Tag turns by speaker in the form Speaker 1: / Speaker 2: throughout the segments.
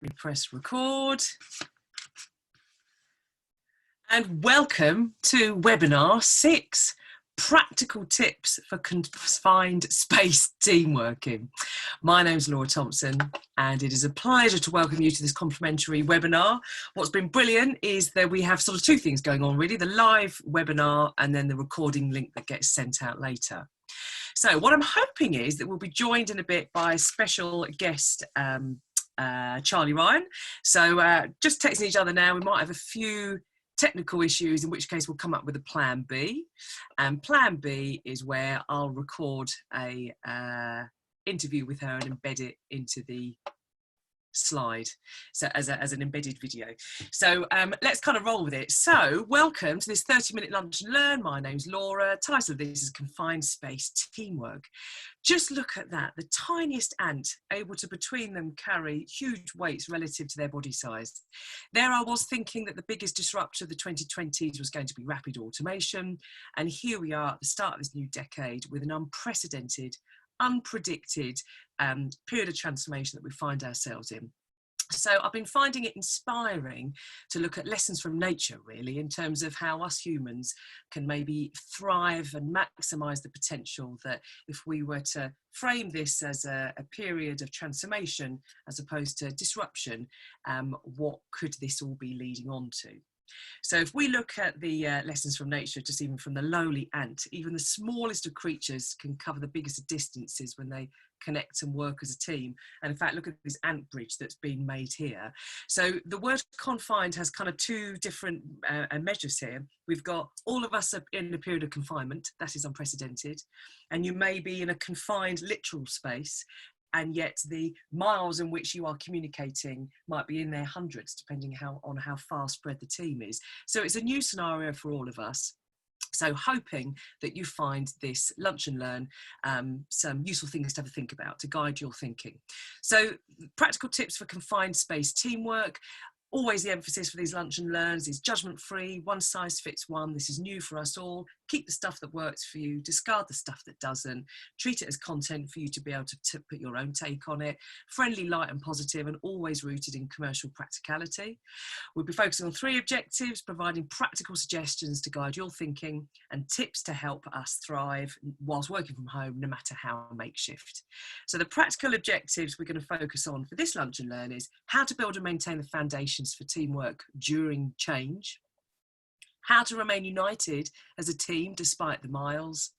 Speaker 1: We press record. And welcome to webinar 6, Practical Tips for Confined Space Teamworking. My name's Laura Thompson and it is a pleasure to welcome you to this complimentary webinar. What's been brilliant is that we have sort of two things going on really, the live webinar and then the recording link that gets sent out later. So what I'm hoping is that we'll be joined in a bit by a special guest, Charlie Ryan. So just texting each other now, we might have a few technical issues, in which case we'll come up with a plan B. And plan B is where I'll record a interview with her and embed it into the slide, so as an embedded video. So let's kind of roll with it. So welcome to this 30-minute lunch and learn. My name's Laura. Title of this is Confined Space Teamwork. Just look at that, the tiniest ant able to between them carry huge weights relative to their body size. There I was thinking that the biggest disruptor of the 2020s was going to be rapid automation, and here we are at the start of this new decade with an unprecedented, unpredicted period of transformation that we find ourselves in. So I've been finding it inspiring to look at lessons from nature, really, in terms of how us humans can maybe thrive and maximise the potential that if we were to frame this as a period of transformation as opposed to disruption, what could this all be leading on to? So if we look at the lessons from nature, just even from the lowly ant, even the smallest of creatures can cover the biggest of distances when they connect and work as a team. And in fact, look at this ant bridge that's been made here. So the word confined has kind of two different measures here. We've got all of us in a period of confinement, that is unprecedented. And you may be in a confined literal space, and yet the miles in which you are communicating might be in their hundreds, depending on how far spread the team is. So it's a new scenario for all of us. So hoping that you find this lunch and learn some useful things to have a think about to guide your thinking. So practical tips for confined space teamwork. Always the emphasis for these lunch and learns is judgment free, one size fits one. This is new for us all. Keep the stuff that works for you, discard the stuff that doesn't, treat it as content for you to be able to put your own take on it, friendly, light and positive, and always rooted in commercial practicality. We'll be focusing on 3 objectives, providing practical suggestions to guide your thinking and tips to help us thrive whilst working from home, no matter how makeshift. So the practical objectives we're going to focus on for this lunch and learn is how to build and maintain the foundation for teamwork during change, how to remain united as a team despite the miles,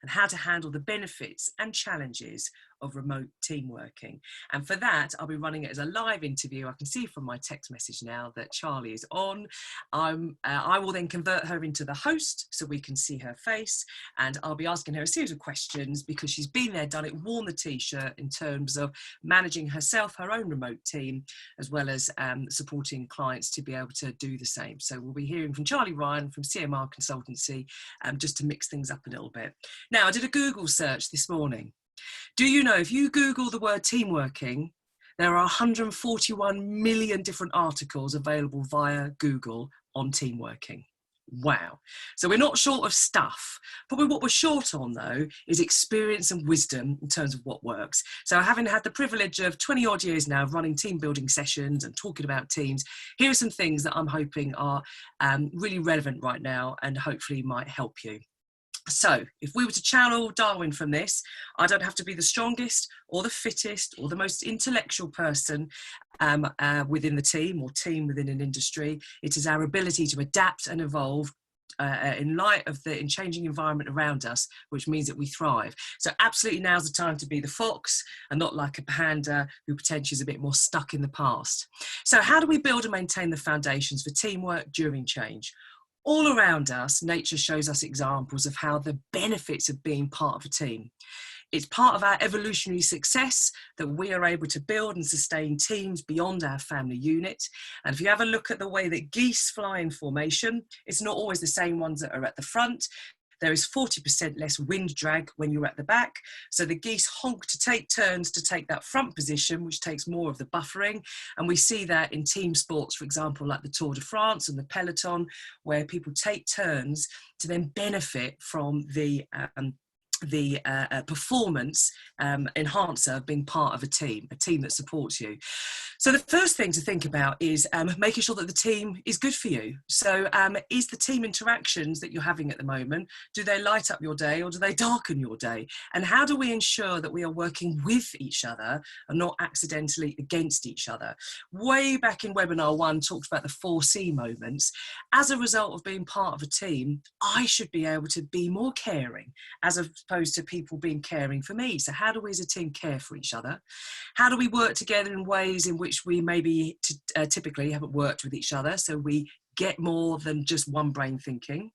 Speaker 1: and how to handle the benefits and challenges of remote team working. And for that, I'll be running it as a live interview. I can see from my text message now that Charlie is on. I will then convert her into the host so we can see her face, and I'll be asking her a series of questions because she's been there, done it, worn the t-shirt in terms of managing herself, her own remote team, as well as supporting clients to be able to do the same. So we'll be hearing from Charlie Ryan from CMR Consultancy, just to mix things up a little bit. Now, I did a Google search this morning. Do you know if you Google the word teamworking, there are 141 million different articles available via Google on teamworking. Wow. So we're not short of stuff. Probably what we're short on, though, is experience and wisdom in terms of what works. So having had the privilege of 20 odd years now of running team building sessions and talking about teams, here are some things that I'm hoping are really relevant right now and hopefully might help you. So if we were to channel Darwin from this, I don't have to be the strongest or the fittest or the most intellectual person within the team or team within an industry. It is our ability to adapt and evolve in light of the changing environment around us, which means that we thrive. So absolutely now's the time to be the fox and not like a panda who potentially is a bit more stuck in the past. So how do we build and maintain the foundations for teamwork during change? All around us, nature shows us examples of how the benefits of being part of a team. It's part of our evolutionary success that we are able to build and sustain teams beyond our family unit. And if you have a look at the way that geese fly in formation, it's not always the same ones that are at the front. There is 40% less wind drag when you're at the back. So the geese honk to take turns to take that front position, which takes more of the buffering. And we see that in team sports, for example, like the Tour de France and the peloton, where people take turns to then benefit from the the performance enhancer of being part of a team that supports you. So the first thing to think about is making sure that the team is good for you. So is the team interactions that you're having at the moment, do they light up your day or do they darken your day? And how do we ensure that we are working with each other and not accidentally against each other? Way back in webinar 1, talked about the 4C moments. As a result of being part of a team, I should be able to be more caring as opposed to people being caring for me. So how do we as a team care for each other? How do we work together in ways in which we maybe typically haven't worked with each other, so we get more than just one brain thinking?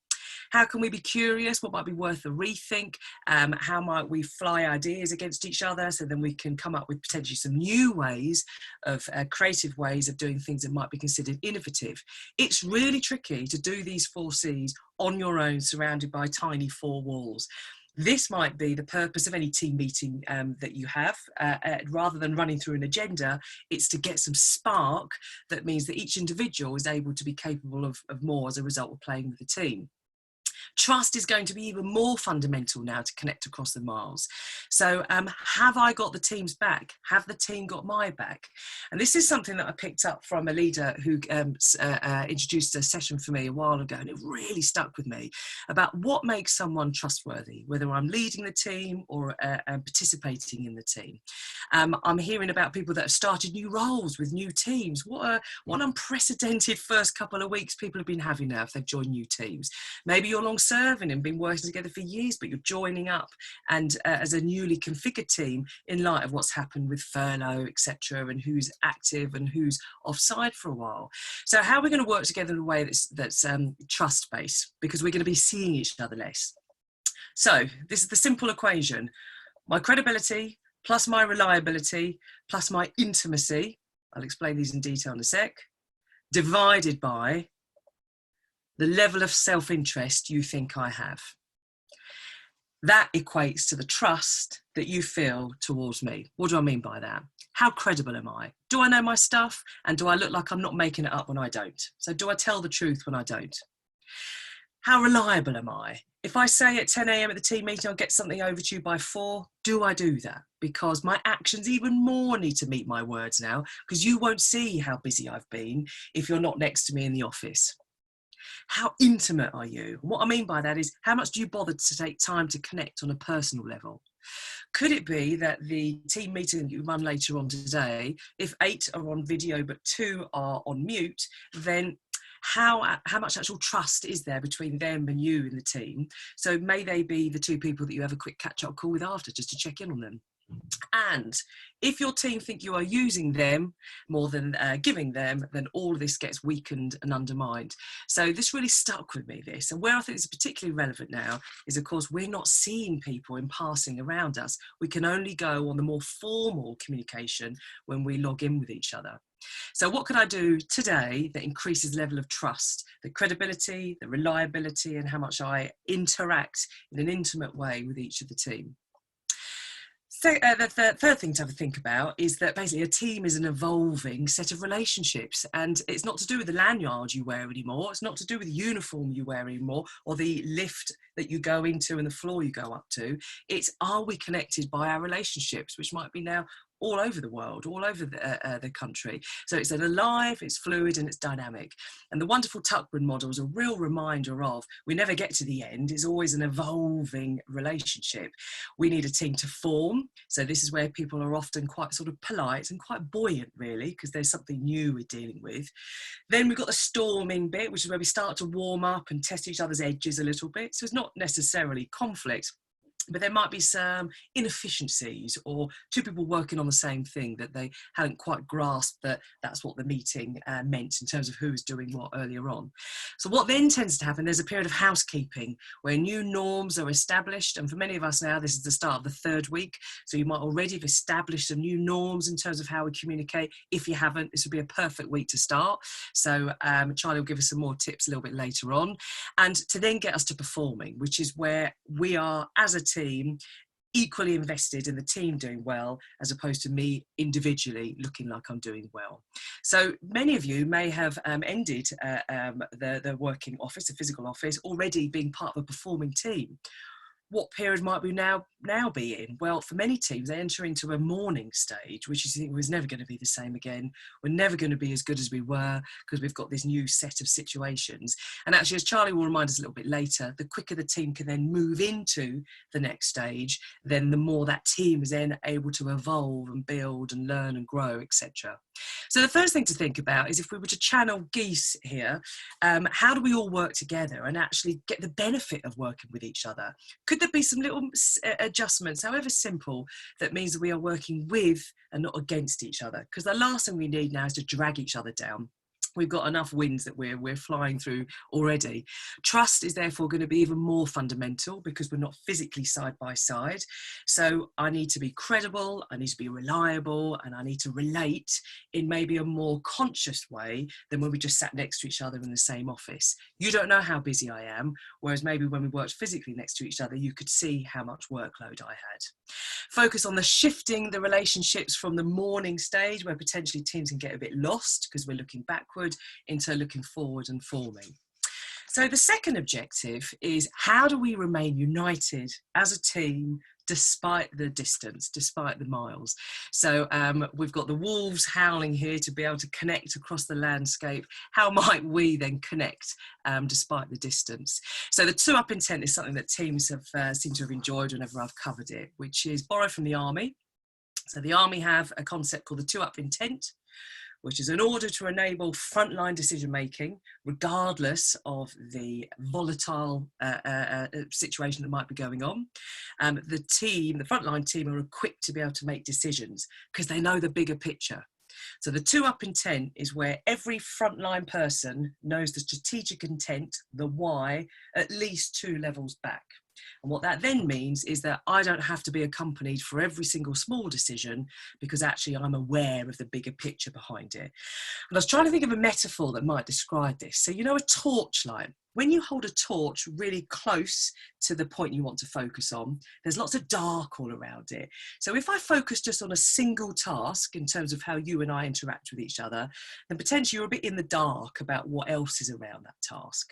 Speaker 1: How can we be curious? What might be worth a rethink? How might we fly ideas against each other so then we can come up with potentially some new ways of creative ways of doing things that might be considered innovative? It's really tricky to do these 4 C's on your own, surrounded by tiny 4 walls. This might be the purpose of any team meeting that you have. Rather than running through an agenda, it's to get some spark that means that each individual is able to be capable of more as a result of playing with the team. Trust is going to be even more fundamental now to connect across the miles. So have I got the team's back? Have the team got my back? And this is something that I picked up from a leader who introduced a session for me a while ago, and it really stuck with me, about what makes someone trustworthy, whether I'm leading the team or participating in the team. I'm hearing about people that have started new roles with new teams. What an unprecedented first couple of weeks people have been having now if they've joined new teams. Maybe you're long serving and been working together for years, but you're joining up and as a newly configured team in light of what's happened with furlough, etc., and who's active and who's offside for a while. So how are we going to work together in a way that's trust-based, because we're going to be seeing each other less? So this is the simple equation: my credibility plus my reliability plus my intimacy, I'll explain these in detail in a sec, divided by the level of self-interest you think I have. That equates to the trust that you feel towards me. What do I mean by that? How credible am I? Do I know my stuff? And do I look like I'm not making it up when I don't? So do I tell the truth when I don't? How reliable am I? If I say at 10 a.m. at the team meeting, I'll get something over to you by 4, do I do that? Because my actions even more need to meet my words now, because you won't see how busy I've been if you're not next to me in the office. How intimate are you? And what I mean by that is, how much do you bother to take time to connect on a personal level? Could it be that the team meeting that you run later on today, if 8 are on video but 2 are on mute, then how much actual trust is there between them and you in the team? So may they be the 2 people that you have a quick catch-up call with after, just to check in on them. And if your team think you are using them more than giving them, then all of this gets weakened and undermined. So this really stuck with me, this. And where I think it's particularly relevant now is, of course, we're not seeing people in passing around us. We can only go on the more formal communication when we log in with each other. So what could I do today that increases the level of trust, the credibility, the reliability, and how much I interact in an intimate way with each of the team? So the third thing to have a think about is that basically a team is an evolving set of relationships, and it's not to do with the lanyard you wear anymore. It's not to do with the uniform you wear anymore, or the lift that you go into and the floor you go up to. It's, are we connected by our relationships, which might be now all over the world, all over the country. So it's an alive, it's fluid, and it's dynamic. And the wonderful Tuckman model is a real reminder of, we never get to the end. It's always an evolving relationship. We need a team to form. So this is where people are often quite sort of polite and quite buoyant, really, because there's something new we're dealing with. Then we've got the storming bit, which is where we start to warm up and test each other's edges a little bit. So it's not necessarily conflict, but there might be some inefficiencies, or 2 people working on the same thing that they hadn't quite grasped that that's what the meeting meant in terms of who was doing what earlier on. So what then tends to happen, there's a period of housekeeping where new norms are established. And for many of us now, this is the start of the 3rd week. So you might already have established some new norms in terms of how we communicate. If you haven't, this would be a perfect week to start. So Charlie will give us some more tips a little bit later on. And to then get us to performing, which is where we are as a team equally invested in the team doing well, as opposed to me individually looking like I'm doing well. So many of you may have ended the working office, the physical office, already being part of a performing team. what period might we now be in? Well, for many teams, they enter into a morning stage, which was never going to be the same again. We're never going to be as good as we were because we've got this new set of situations. And actually, as Charlie will remind us a little bit later, the quicker the team can then move into the next stage, then the more that team is then able to evolve and build and learn and grow, etc. So the first thing to think about is, if we were to channel geese here, how do we all work together and actually get the benefit of working with each other? Could there be some little adjustments, however simple, that means that we are working with and not against each other? Because the last thing we need now is to drag each other down. We've got enough winds that we're flying through already. Trust is therefore going to be even more fundamental because we're not physically side by side. So I need to be credible, I need to be reliable, and I need to relate in maybe a more conscious way than when we just sat next to each other in the same office. You don't know how busy I am, whereas maybe when we worked physically next to each other, you could see how much workload I had. Focus on the shifting the relationships from the morning stage, where potentially teams can get a bit lost because we're looking backward, into looking forward and forming. So the second objective is, how do we remain united as a team despite the distance, despite the miles? So we've got the wolves howling here to be able to connect across the landscape. How might we then connect despite the distance? So the two-up intent is something that teams have seemed to have enjoyed whenever I've covered it, which is borrowed from the army. So the army have a concept called the two-up intent, which is an order to enable frontline decision making, regardless of the volatile situation that might be going on. The frontline team are equipped to be able to make decisions because they know the bigger picture. So the two-up intent is where every frontline person knows the strategic intent, the why, at least 2 levels back. And what that then means is that I don't have to be accompanied for every single small decision, because actually I'm aware of the bigger picture behind it. And I was trying to think of a metaphor that might describe this. So, you know, a torchlight. When you hold a torch really close to the point you want to focus on, there's lots of dark all around it. So if I focus just on a single task in terms of how you and I interact with each other, then potentially you're a bit in the dark about what else is around that task.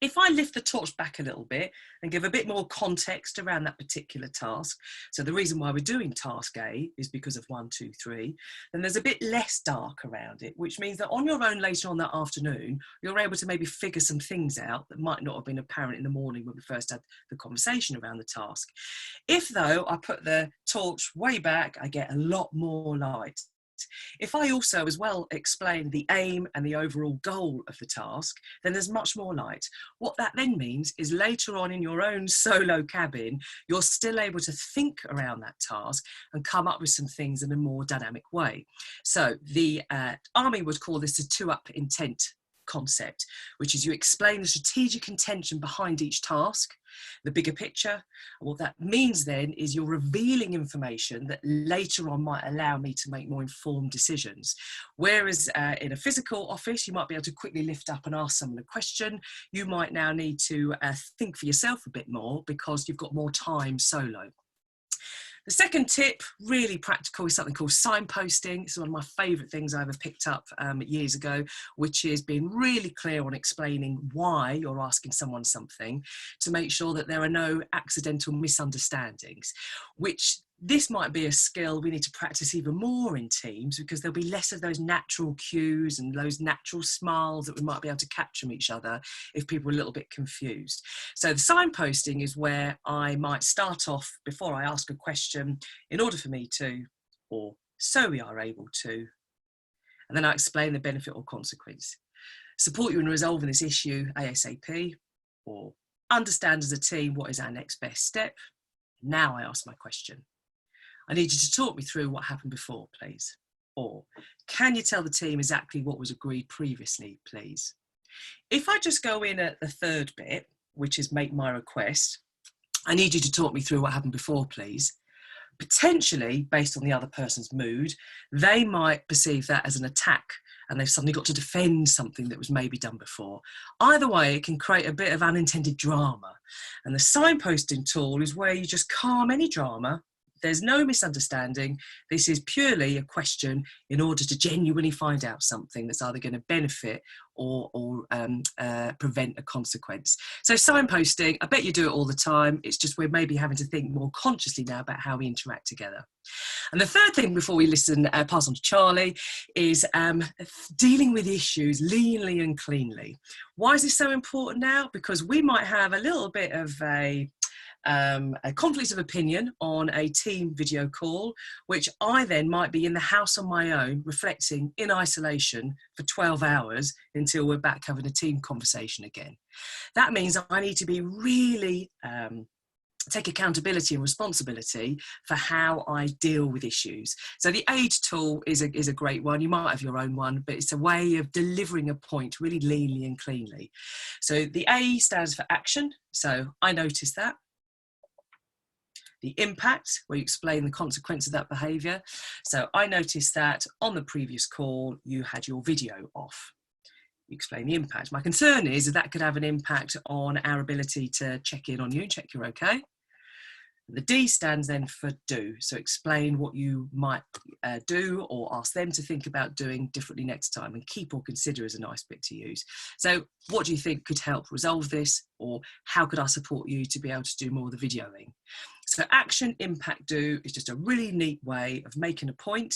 Speaker 1: If I lift the torch back a little bit and give a bit more context around that particular task, so the reason why we're doing task A is because of 1, 2, 3, then there's a bit less dark around it, which means that on your own later on that afternoon, you're able to maybe figure some things out that might not have been apparent in the morning when we first had the conversation around the task. If though I put the torch way back, I get a lot more light. If I also as well explain the aim and the overall goal of the task, then there's much more light. What that then means is later on in your own solo cabin, you're still able to think around that task and come up with some things in a more dynamic way. So the army would call this a two-up intent concept, which is you explain the strategic intention behind each task, the bigger picture. And what that means then is you're revealing information that later on might allow me to make more informed decisions. Whereas in a physical office, you might be able to quickly lift up and ask someone a question. You might now need to think for yourself a bit more because you've got more time solo. The second tip, really practical, is something called signposting. It's one of my favourite things I ever picked up years ago, which is being really clear on explaining why you're asking someone something to make sure that there are no accidental misunderstandings, which this might be a skill we need to practice even more in teams, because there'll be less of those natural cues and those natural smiles that we might be able to capture from each other if people are a little bit confused. So the signposting is where I might start off before I ask a question, in order for me to, or so we are able to, and then I explain the benefit or consequence. Support you in resolving this issue ASAP, or understand as a team what is our next best step. Now I ask my question. I need you to talk me through what happened before, please. Or, can you tell the team exactly what was agreed previously, please? If I just go in at the third bit, which is make my request, I need you to talk me through what happened before, please. Potentially, based on the other person's mood, they might perceive that as an attack and they've suddenly got to defend something that was maybe done before. Either way, it can create a bit of unintended drama. And the signposting tool is where you just calm any drama, there's no misunderstanding. This is purely a question in order to genuinely find out something that's either going to benefit or prevent a consequence. So signposting, I bet you do it all the time. It's just we're maybe having to think more consciously now about how we interact together. And the third thing before we pass on to Charlie, is dealing with issues leanly and cleanly. Why is this so important now? Because we might have a little bit of a conflict of opinion on a team video call, which I then might be in the house on my own, reflecting in isolation for 12 hours until we're back having a team conversation again. That means I need to be really take accountability and responsibility for how I deal with issues. So the AID tool is a great one. You might have your own one, but it's a way of delivering a point really leanly and cleanly. So the A stands for action. So I noticed that. The impact, where you explain the consequence of that behaviour. So I noticed that on the previous call, you had your video off. You explain the impact. My concern is that could have an impact on our ability to check in on you, check you're okay. The D stands then for do. So explain what you might do or ask them to think about doing differently next time, and keep or consider is a nice bit to use. So what do you think could help resolve this, or how could I support you to be able to do more of the videoing? So action, impact, do is just a really neat way of making a point,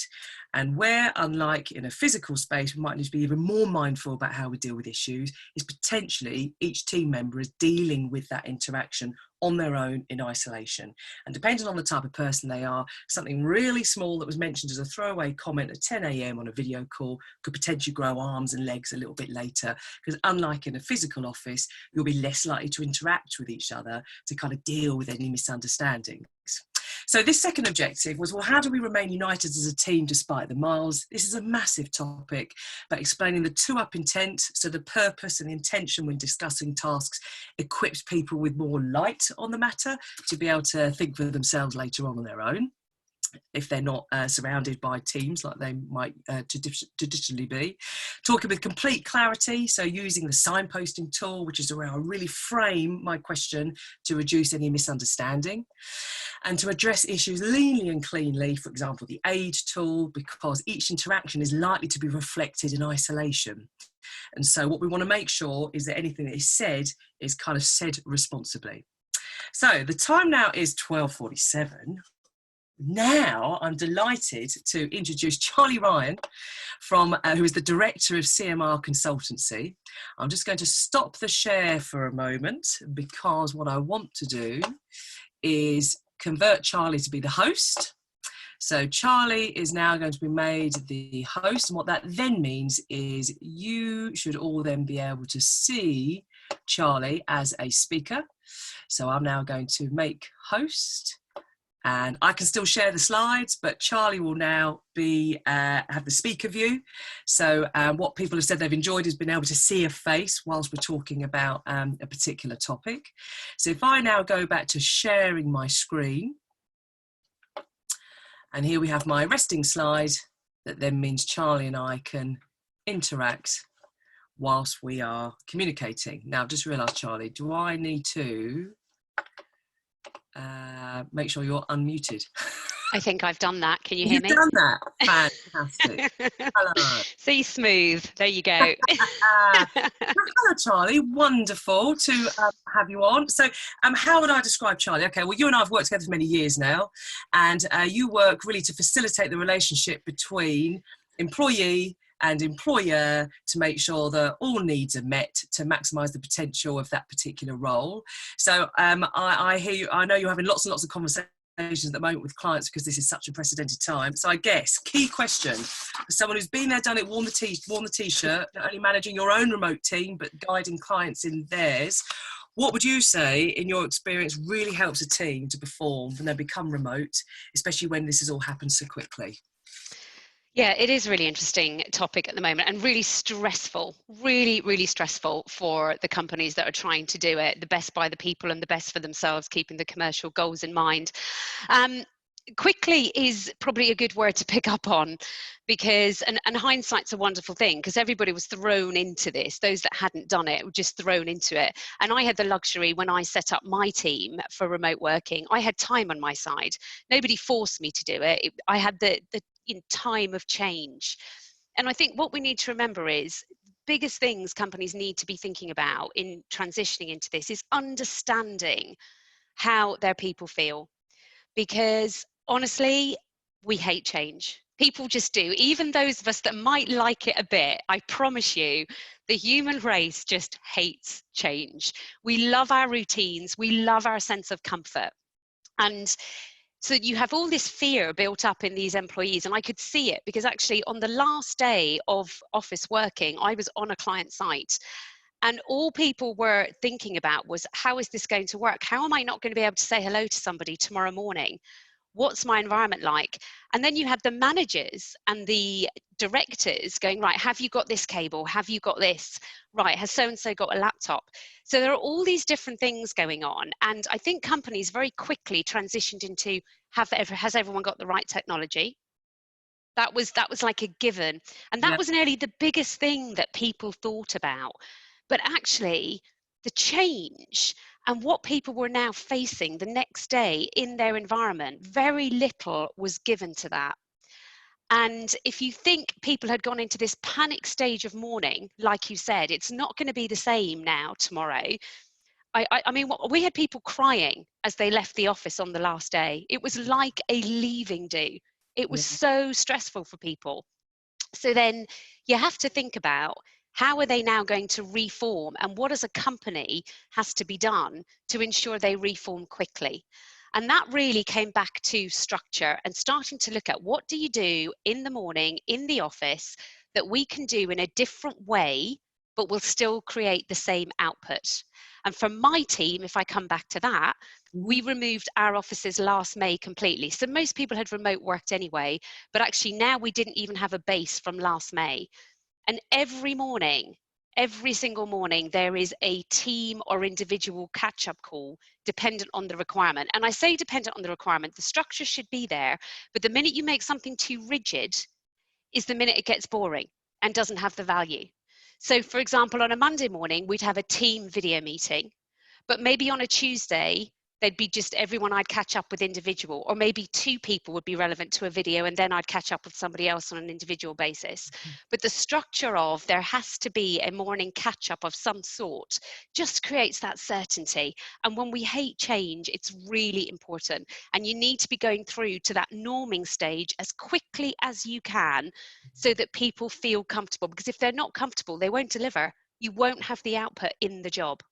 Speaker 1: and where, unlike in a physical space, we might need to be even more mindful about how we deal with issues, is potentially each team member is dealing with that interaction on their own in isolation. And depending on the type of person they are, something really small that was mentioned as a throwaway comment at 10 a.m. on a video call could potentially grow arms and legs a little bit later, because unlike in a physical office, you'll be less likely to interact with each other to kind of deal with any misunderstandings. So this second objective was, well, how do we remain united as a team despite the miles? This is a massive topic, but explaining the two-up intent, so the purpose and intention when discussing tasks equips people with more light on the matter to be able to think for themselves later on their own, if they're not surrounded by teams like they might traditionally be. Talking with complete clarity, so using the signposting tool, which is where I really frame my question to reduce any misunderstanding. And to address issues leanly and cleanly, for example, the AID tool, because each interaction is likely to be reflected in isolation. And so what we want to make sure is that anything that is said is kind of said responsibly. So the time now is 12:47. Now I'm delighted to introduce Charlie Ryan, who is the director of CMR Consultancy. I'm just going to stop the share for a moment, because what I want to do is convert Charlie to be the host. So Charlie is now going to be made the host, and what that then means is you should all then be able to see Charlie as a speaker. So I'm now going to make host, and I can still share the slides, but Charlie will now be have the speaker view. So what people have said they've enjoyed is being able to see a face whilst we're talking about a particular topic. So if I now go back to sharing my screen, and here we have my resting slide, that then means Charlie and I can interact whilst we are communicating. Now I've just realised, Charlie, do I need to make sure you're unmuted?
Speaker 2: I think I've done that. Can you hear me?
Speaker 1: You've done that. Fantastic. Hello.
Speaker 2: See, smooth. There you go.
Speaker 1: Hello, Charlie. Wonderful to have you on. So how would I describe Charlie? Okay, well, you and I have worked together for many years now, and you work really to facilitate the relationship between employee and employer to make sure that all needs are met to maximise the potential of that particular role. So I hear you. I know you're having lots and lots of conversations at the moment with clients, because this is such a unprecedented time. So I guess key question for someone who's been there, done it, worn the t-shirt, not only managing your own remote team but guiding clients in theirs. What would you say, in your experience, really helps a team to perform when they become remote, especially when this has all happened so quickly?
Speaker 2: Yeah, it is a really interesting topic at the moment, and really stressful, really stressful for the companies that are trying to do it, the best by the people and the best for themselves, keeping the commercial goals in mind. quickly is probably a good word to pick up on, because and hindsight's a wonderful thing, because everybody was thrown into this. Those that hadn't done it were just thrown into it. And I had the luxury, when I set up my team for remote working, I had time on my side. Nobody forced me to do it. I had the time of change. And I think what we need to remember is biggest things companies need to be thinking about in transitioning into this is understanding how their people feel. Because honestly, we hate change. People just do. Even those of us that might like it a bit, I promise you, the human race just hates change. We love our routines. We love our sense of comfort. And so you have all this fear built up in these employees, and I could see it because actually on the last day of office working, I was on a client site, and all people were thinking about was, how is this going to work? How am I not going to be able to say hello to somebody tomorrow morning? What's my environment like? And then you have the managers and the directors going, right, have you got this cable? Have you got this? Right, has so-and-so got a laptop? So there are all these different things going on. And I think companies very quickly transitioned into, has everyone got the right technology? That was like a given. And that
Speaker 1: Yeah.
Speaker 2: was nearly the biggest thing that people thought about. But actually, the change and what people were now facing the next day in their environment, very little was given to that. And if you think people had gone into this panic stage of mourning, like you said, it's not going to be the same now tomorrow. I mean, we had people crying as they left the office on the last day. It was like a leaving do. It was
Speaker 1: Yeah.
Speaker 2: so stressful for people. So then you have to think about, how are they now going to reform, and what as a company has to be done to ensure they reform quickly? And that really came back to structure and starting to look at, what do you do in the morning in the office that we can do in a different way, but will still create the same output? And for my team, if I come back to that, we removed our offices last May completely. So most people had remote worked anyway, but actually now we didn't even have a base from last May. And every morning, every single morning, there is a team or individual catch-up call dependent on the requirement. And I say dependent on the requirement, the structure should be there, but the minute you make something too rigid is the minute it gets boring and doesn't have the value. So for example, on a Monday morning, we'd have a team video meeting, but maybe on a Tuesday, there'd be just everyone I'd catch up with individual, or maybe two people would be relevant to a video and then I'd catch up with somebody else on an individual basis. But the structure of, there has to be a morning catch up of some sort, just creates that certainty. And when we hate change, it's really important. And you need to be going through to that norming stage as quickly as you can so that people feel comfortable, because if they're not comfortable, they won't deliver. You won't have the output in the job.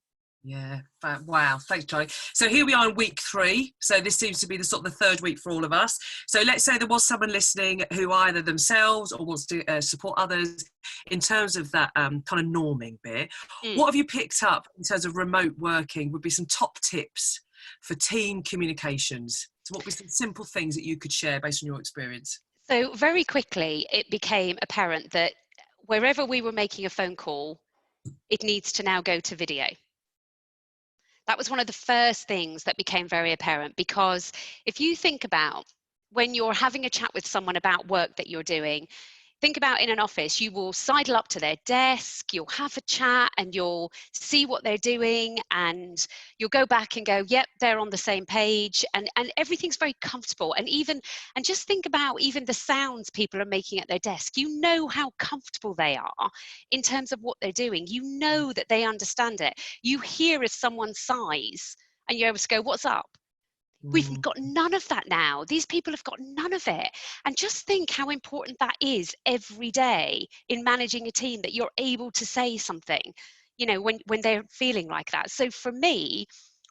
Speaker 1: Yeah. Wow. Thanks, Charlie. So here we are in week 3. So this seems to be the sort of the third week for all of us. So let's say there was someone listening who either themselves or wants to support others in terms of that kind of norming bit. What have you picked up in terms of remote working would be some top tips for team communications? So what would be some simple things that you could share based on your experience?
Speaker 2: So very quickly, it became apparent that wherever we were making a phone call, it needs to now go to video. That was one of the first things that became very apparent, because if you think about when you're having a chat with someone about work that you're doing, think about in an office, you will sidle up to their desk, you'll have a chat and you'll see what they're doing, and you'll go back and go, yep, they're on the same page, and everything's very comfortable. And just think about even the sounds people are making at their desk. You know how comfortable they are in terms of what they're doing. You know that they understand it. You hear if someone sighs and you're able to go, what's up? We've got none of that now. These people have got none of it. And just think how important that is every day in managing a team, that you're able to say something, you know, when they're feeling like that. So for me,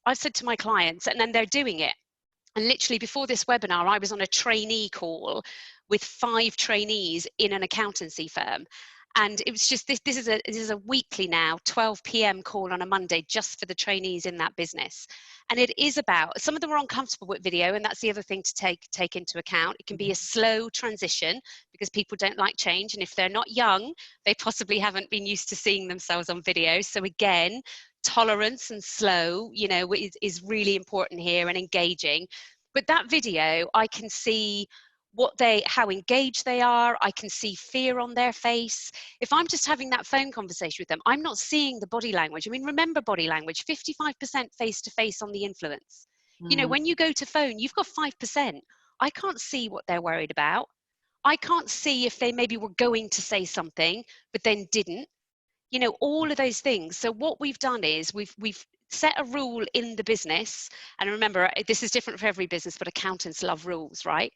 Speaker 2: I've said to my clients, and then they're doing it. And literally before this webinar, I was on a trainee call with 5 trainees in an accountancy firm. And it was just, this is a weekly now, 12 p.m. call on a Monday just for the trainees in that business. And it is about, some of them are uncomfortable with video, and that's the other thing to take into account. It can be a slow transition because people don't like change. And if they're not young, they possibly haven't been used to seeing themselves on video. So again, tolerance and slow, you know, is really important here, and engaging. But that video, I can see how engaged they are. I can see fear on their face. If I'm just having that phone conversation with them, I'm not seeing the body language. I mean, remember body language, 55% face-to-face on the influence. You know,
Speaker 1: Mm.
Speaker 2: when you go to phone, you've got 5%. I can't see what they're worried about. I can't see if they maybe were going to say something, but then didn't. You know, all of those things. So what we've done is we've set a rule in the business, and remember, this is different for every business, but accountants love rules, right?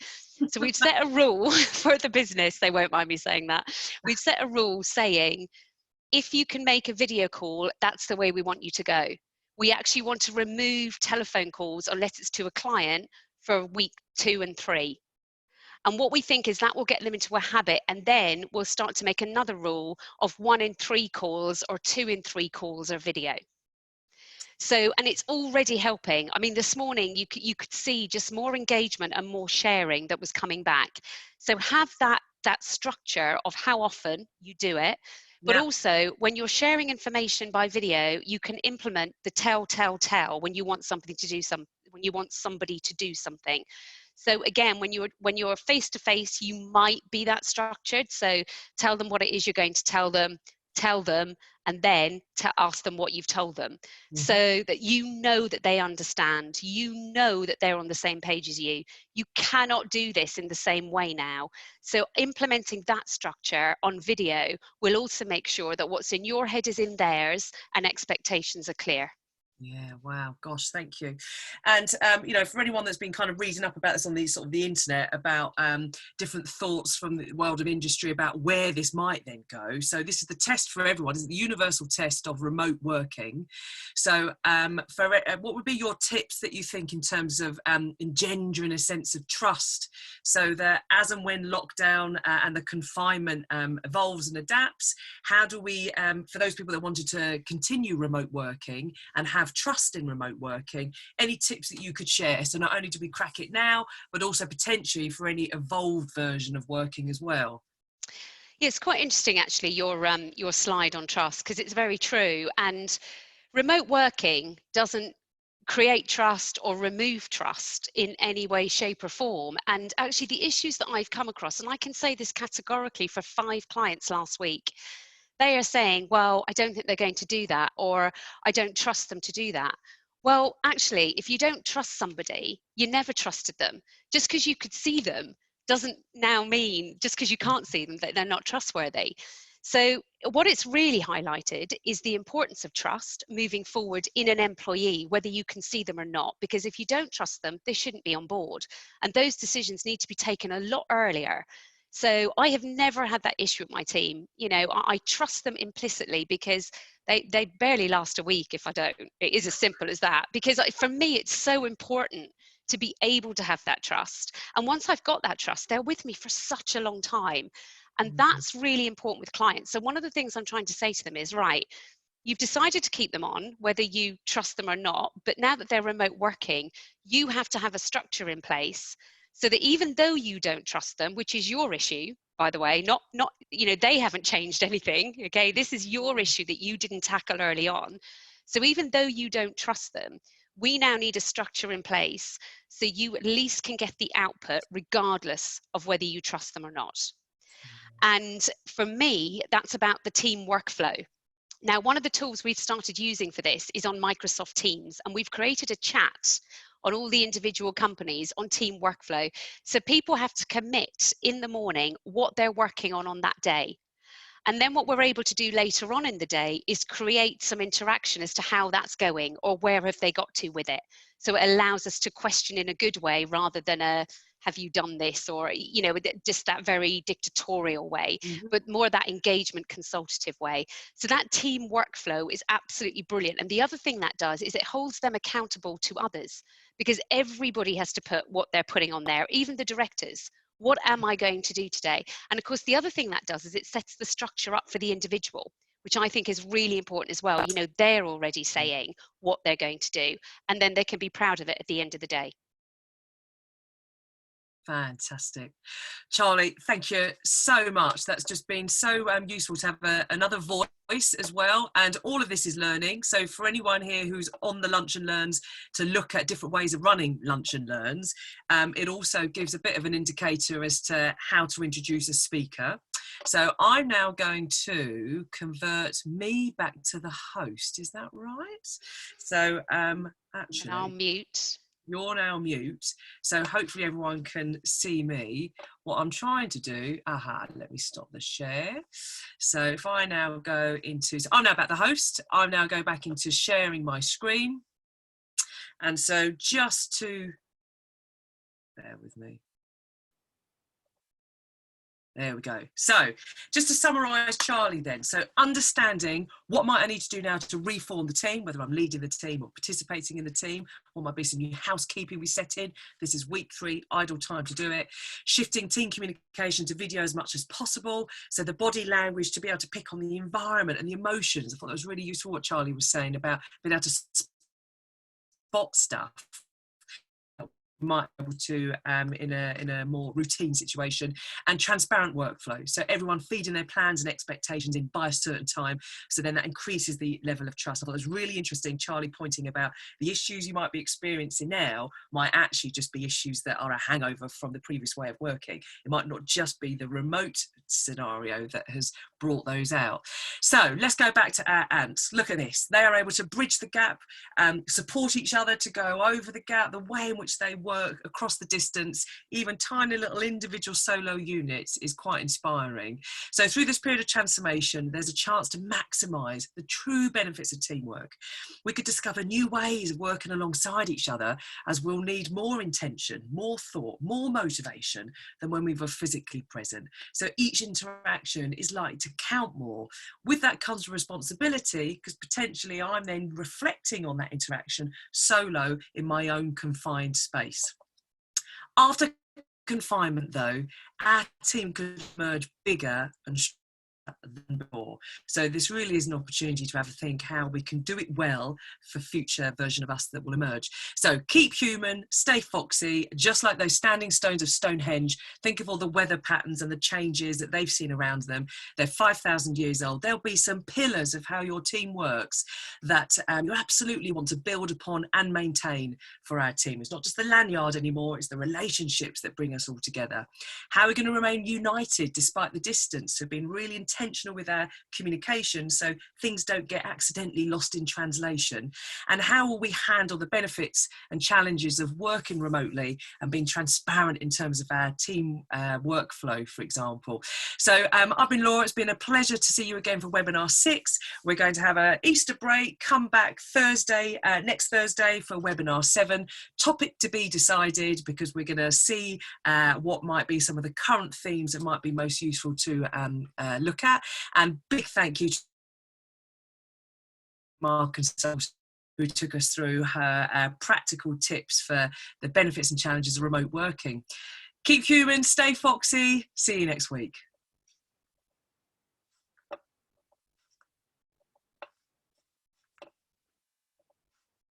Speaker 2: So we've set a rule for the business. They won't mind me saying that. We've set a rule saying, if you can make a video call, that's the way we want you to go. We actually want to remove telephone calls unless it's to a client for week 2 and 3. And what we think is that will get them into a habit, and then we'll start to make another rule of 1 in 3 calls or 2 in 3 calls are video. So, and it's already helping. I mean, this morning you could see just more engagement and more sharing that was coming back. So have that structure of how often you do it, but
Speaker 1: Yeah.
Speaker 2: also when you're sharing information by video, you can implement the tell when you want something to do when you want somebody to do something. So again, when you're face to face, you might be that structured. So tell them what it is you're going to tell them, and then to ask them what you've told them, so that you know that they understand, you know that they're on the same page as you. You cannot do this in the same way now. So implementing that structure on video will also make sure that what's in your head is in theirs and expectations are clear.
Speaker 1: Yeah, wow, gosh, thank you. And you know, for anyone that's been kind of reading up about this on the sort of the internet about different thoughts from the world of industry about where this might then go. So this is the test for everyone, is the universal test of remote working. So what would be your tips that you think in terms of engendering a sense of trust, so that as and when lockdown and the confinement evolves and adapts, how do we, for those people that wanted to continue remote working and have trust in remote working, any tips that you could share? So not only do we crack it now, but also potentially for any evolved version of working as well.
Speaker 2: Yeah, it's quite interesting actually, your slide on trust, because it's very true. And remote working doesn't create trust or remove trust in any way, shape or form. And actually the issues that I've come across, and I can say this categorically for 5 clients last week, they are saying, well, I don't think they're going to do that, or I don't trust them to do that. Well, actually, if you don't trust somebody, you never trusted them. Just because you could see them doesn't now mean, just because you can't see them, that they're not trustworthy. So what it's really highlighted is the importance of trust moving forward in an employee, whether you can see them or not, because if you don't trust them, they shouldn't be on board. And those decisions need to be taken a lot earlier. So I have never had that issue with my team. You know, I trust them implicitly, because they barely last a week if I don't. It is as simple as that, because for me, it's so important to be able to have that trust. And once I've got that trust, they're with me for such a long time. And that's really important with clients. So one of the things I'm trying to say to them is, right, you've decided to keep them on, whether you trust them or not, but now that they're remote working, you have to have a structure in place so that even though you don't trust them, which is your issue, by the way, not, you know, they haven't changed anything, okay? This is your issue that you didn't tackle early on. So even though you don't trust them, we now need a structure in place so you at least can get the output regardless of whether you trust them or not. And for me, that's about the team workflow. Now, one of the tools we've started using for this is on Microsoft Teams, and we've created a chat on all the individual companies on team workflow. So people have to commit in the morning what they're working on that day. And then what we're able to do later on in the day is create some interaction as to how that's going or where have they got to with it. So it allows us to question in a good way rather than a, have you done this, or, you know, just that very dictatorial way, but more that engagement consultative way. So that team workflow is absolutely brilliant. And the other thing that does is it holds them accountable to others, because everybody has to put what they're putting on there, even the directors. What am I going to do today? And of course, the other thing that does is it sets the structure up for the individual, which I think is really important as well. You know, they're already saying what they're going to do, and then they can be proud of it at the end of the day.
Speaker 1: Fantastic. Charlie, thank you so much. That's just been so useful to have another voice as well. And all of this is learning. So for anyone here who's on the Lunch and Learns to look at different ways of running Lunch and Learns, it also gives a bit of an indicator as to how to introduce a speaker. So I'm now going to convert me back to the host. Is that right? So actually,
Speaker 2: and I'll mute.
Speaker 1: You're now mute, so hopefully everyone can see me. What I'm trying to do, let me stop the share. So if I now go into, I'm now back the host, I'm now go back into sharing my screen. And so just to, bear with me. There we go. So just to summarise Charlie then, so understanding what might I need to do now to reform the team, whether I'm leading the team or participating in the team, what might be some new housekeeping we set in. This is week 3, idle time to do it. Shifting team communication to video as much as possible. So the body language to be able to pick on the environment and the emotions. I thought that was really useful what Charlie was saying about being able to spot stuff. Might be able to in a more routine situation, and transparent workflow, so everyone feeding their plans and expectations in by a certain time, so then that increases the level of trust. I thought it was really interesting, Charlie pointing about the issues you might be experiencing now might actually just be issues that are a hangover from the previous way of working. It might not just be the remote scenario that has brought those out. So let's go back to our ants. Look at this, they are able to bridge the gap, support each other to go over the gap, the way in which they work across the distance, even tiny little individual solo units, is quite inspiring. So through this period of transformation, there's a chance to maximise the true benefits of teamwork. We could discover new ways of working alongside each other, as we'll need more intention, more thought, more motivation than when we were physically present. So each interaction is likely to count more. With that comes responsibility, because potentially I'm then reflecting on that interaction solo in my own confined space. After confinement, though, our team could emerge bigger and stronger than before. So this really is an opportunity to have a think how we can do it well for future version of us that will emerge. So keep human, stay foxy, just like those standing stones of Stonehenge. Think of all the weather patterns and the changes that they've seen around them. They're 5,000 years old. There'll be some pillars of how your team works that you absolutely want to build upon and maintain for our team. It's not just the lanyard anymore, it's the relationships that bring us all together. How are we going to remain united despite the distance? So being really intentional with our communication so things don't get accidentally lost in translation. And how will we handle the benefits and challenges of working remotely and being transparent in terms of our team workflow, for example. So I've been Laura. It's been a pleasure to see you again for webinar 6. We're going to have an Easter break, come back Thursday, next Thursday for webinar 7. Topic to be decided, because we're going to see what might be some of the current themes that might be most useful to look at. And big thank you to CMR Consultancy, who took us through her practical tips for the benefits and challenges of remote working. Keep human, stay foxy. See you next week.